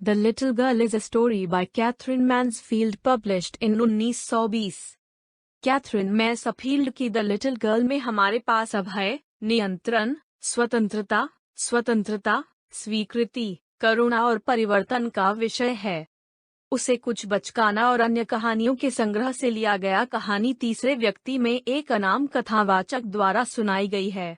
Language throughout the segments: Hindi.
The Little Girl is a story by Catherine Mansfield published in 1920। Katherine Mansfield की द लिटिल गर्ल में हमारे पास अभय, नियंत्रण, स्वतंत्रता, स्वीकृति, करुणा और परिवर्तन का विषय है। उसे कुछ बचकाना और अन्य कहानियों के संग्रह से लिया गया कहानी तीसरे व्यक्ति में एक अनाम कथावाचक द्वारा सुनाई गई है।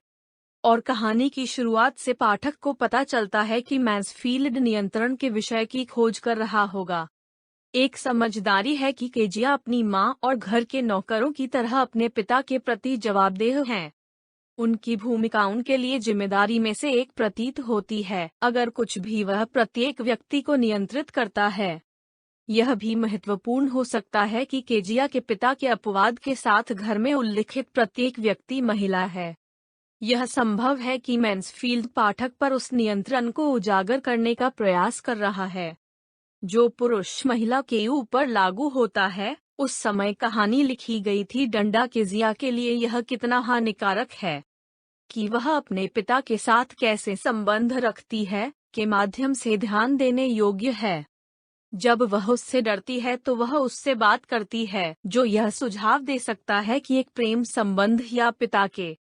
और कहानी की शुरुआत से पाठक को पता चलता है कि मैंसफील्ड नियंत्रण के विषय की खोज कर रहा होगा। एक समझदारी है कि केजिया अपनी माँ और घर के नौकरों की तरह अपने पिता के प्रति जवाबदेह हैं। उनकी भूमिका उनके लिए जिम्मेदारी में से एक प्रतीत होती है, अगर कुछ भी वह प्रत्येक व्यक्ति को नियंत्रित करता है। यह भी महत्वपूर्ण हो सकता है कि केजिया के पिता के अपवाद के साथ घर में उल्लिखित प्रत्येक व्यक्ति महिला है। यह संभव है कि मैंसफील्ड पाठक पर उस नियंत्रण को उजागर करने का प्रयास कर रहा है जो पुरुष महिला के ऊपर लागू होता है। उस समय कहानी लिखी गई थी डंडा केजिया के लिए यह कितना हानिकारक है कि वह अपने पिता के साथ कैसे संबंध रखती है के माध्यम से ध्यान देने योग्य है। जब वह उससे डरती है तो वह उससे बात करती है जो यह सुझाव दे सकता है कि एक प्रेम संबंध या पिता के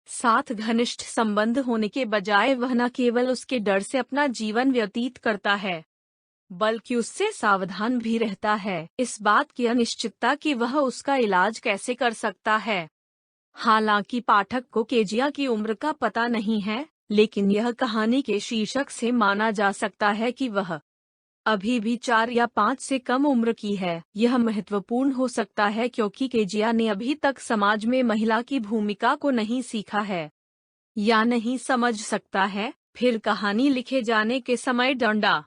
साथ घनिष्ठ संबंध होने के बजाय वह न केवल उसके डर से अपना जीवन व्यतीत करता है बल्कि उससे सावधान भी रहता है, इस बात की अनिश्चितता कि वह उसका इलाज कैसे कर सकता है। हालांकि पाठक को केजिया की उम्र का पता नहीं है, लेकिन यह कहानी के शीर्षक से माना जा सकता है कि वह अभी भी 4 या 5 से कम उम्र की है। यह महत्वपूर्ण हो सकता है क्योंकि केजिया ने अभी तक समाज में महिला की भूमिका को नहीं सीखा है या नहीं समझ सकता है। फिर कहानी लिखे जाने के समय डंडा,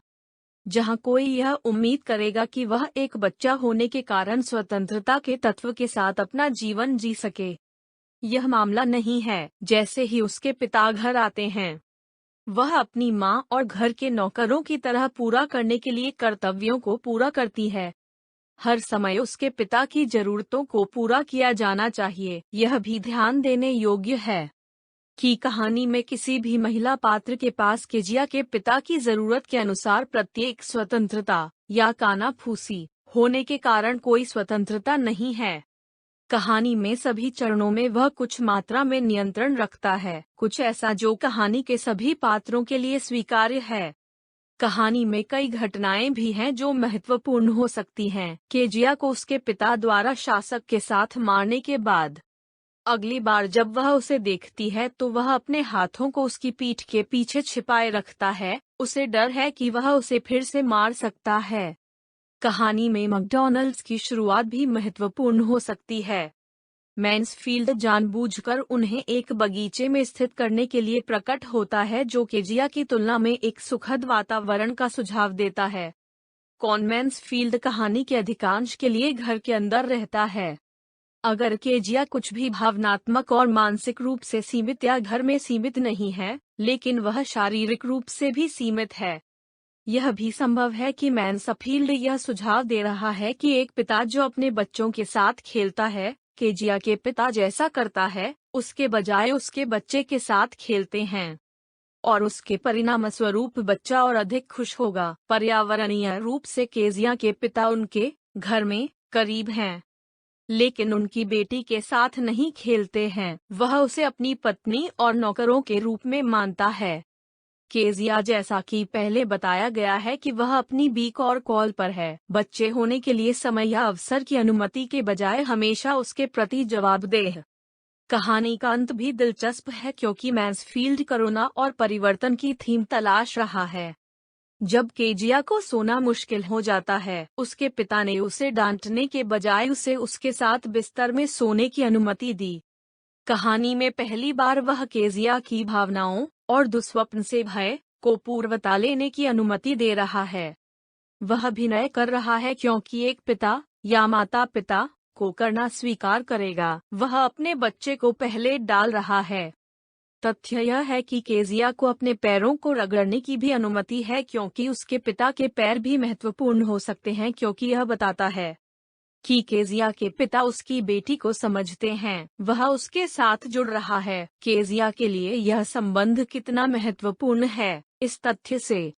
जहां कोई यह उम्मीद करेगा कि वह एक बच्चा होने के कारण स्वतंत्रता के तत्व के साथ अपना जीवन जी सके, यह मामला नहीं है। जैसे ही उसके पिता घर आते हैं, वह अपनी माँ और घर के नौकरों की तरह पूरा करने के लिए कर्तव्यों को पूरा करती है। हर समय उसके पिता की जरूरतों को पूरा किया जाना चाहिए। यह भी ध्यान देने योग्य है कि कहानी में किसी भी महिला पात्र के पास केजिया के पिता की जरूरत के अनुसार प्रत्येक स्वतंत्रता या कानाफूसी होने के कारण कोई स्वतंत्रता नहीं है। कहानी में सभी चरणों में वह कुछ मात्रा में नियंत्रण रखता है, कुछ ऐसा जो कहानी के सभी पात्रों के लिए स्वीकार्य है। कहानी में कई घटनाएं भी हैं जो महत्वपूर्ण हो सकती हैं। केजिया को उसके पिता द्वारा शासक के साथ मारने के बाद अगली बार जब वह उसे देखती है तो वह अपने हाथों को उसकी पीठ के पीछे छिपाए रखता है। उसे डर है कि वह उसे फिर से मार सकता है। कहानी में मैकडॉनल्ड्स की शुरुआत भी महत्वपूर्ण हो सकती है। मैंसफील्ड जानबूझकर उन्हें एक बगीचे में स्थित करने के लिए प्रकट होता है जो केजिया की तुलना में एक सुखद वातावरण का सुझाव देता है। कौन मैंसफील्ड कहानी के अधिकांश के लिए घर के अंदर रहता है। अगर केजिया कुछ भी भावनात्मक और मानसिक रूप से सीमित या घर में सीमित नहीं है, लेकिन वह शारीरिक रूप से भी सीमित है। यह भी संभव है कि मैंसफील्ड यह सुझाव दे रहा है कि एक पिता जो अपने बच्चों के साथ खेलता है, केजिया के पिता जैसा करता है, उसके बजाय उसके बच्चे के साथ खेलते हैं, और उसके परिणाम स्वरूप बच्चा और अधिक खुश होगा। पर्यावरणीय रूप से केजिया के पिता उनके घर में करीब हैं, लेकिन उनकी बेटी के साथ नहीं खेलते हैं। वह उसे अपनी पत्नी और नौकरों के रूप में मानता है। केजिया, जैसा कि पहले बताया गया है कि वह अपनी बीक और कॉल पर है, बच्चे होने के लिए समय या अवसर की अनुमति के बजाय हमेशा उसके प्रति जवाबदेह। कहानी का अंत भी दिलचस्प है क्योंकि मैंसफील्ड करुणा और परिवर्तन की थीम तलाश रहा है। जब केजिया को सोना मुश्किल हो जाता है, उसके पिता ने उसे डांटने के बजाय उसे उसके साथ बिस्तर में सोने की अनुमति दी। कहानी में पहली बार वह केजिया की भावनाओं और दुस्वप्न से भय को पूर्वता लेने की अनुमति दे रहा है। वह अभिनय कर रहा है क्योंकि एक पिता या माता पिता को करना स्वीकार करेगा। वह अपने बच्चे को पहले डाल रहा है। तथ्य यह है कि केजिया को अपने पैरों को रगड़ने की भी अनुमति है क्योंकि उसके पिता के पैर भी महत्वपूर्ण हो सकते हैं, क्योंकि यह बताता है कि केजिया के पिता उसकी बेटी को समझते हैं, वह उसके साथ जुड़ रहा है। केजिया के लिए यह संबंध कितना महत्वपूर्ण है, इस तथ्य से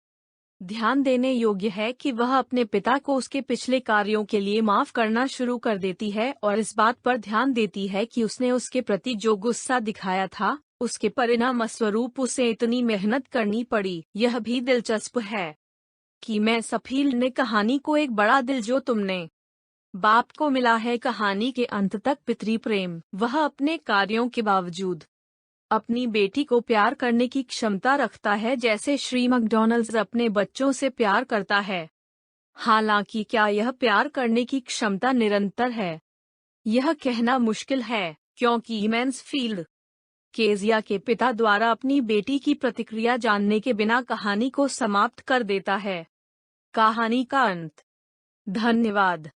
ध्यान देने योग्य है कि वह अपने पिता को उसके पिछले कार्यों के लिए माफ करना शुरू कर देती है और इस बात पर ध्यान देती है कि उसने उसके प्रति जो गुस्सा दिखाया था, उसके परिणाम स्वरूप उसे इतनी मेहनत करनी पड़ी। यह भी दिलचस्प है कि मैक्सफील्ड ने कहानी को एक बड़ा दिल जो तुमने बाप को मिला है कहानी के अंत तक पितृ प्रेम। वह अपने कार्यों के बावजूद अपनी बेटी को प्यार करने की क्षमता रखता है जैसे श्री मैकडॉनल्ड्स अपने बच्चों से प्यार करता है। हालांकि क्या यह प्यार करने की क्षमता निरंतर है, यह कहना मुश्किल है, क्योंकि मैक्सफील्ड केजिया के पिता द्वारा अपनी बेटी की प्रतिक्रिया जानने के बिना कहानी को समाप्त कर देता है। कहानी का अंत। धन्यवाद।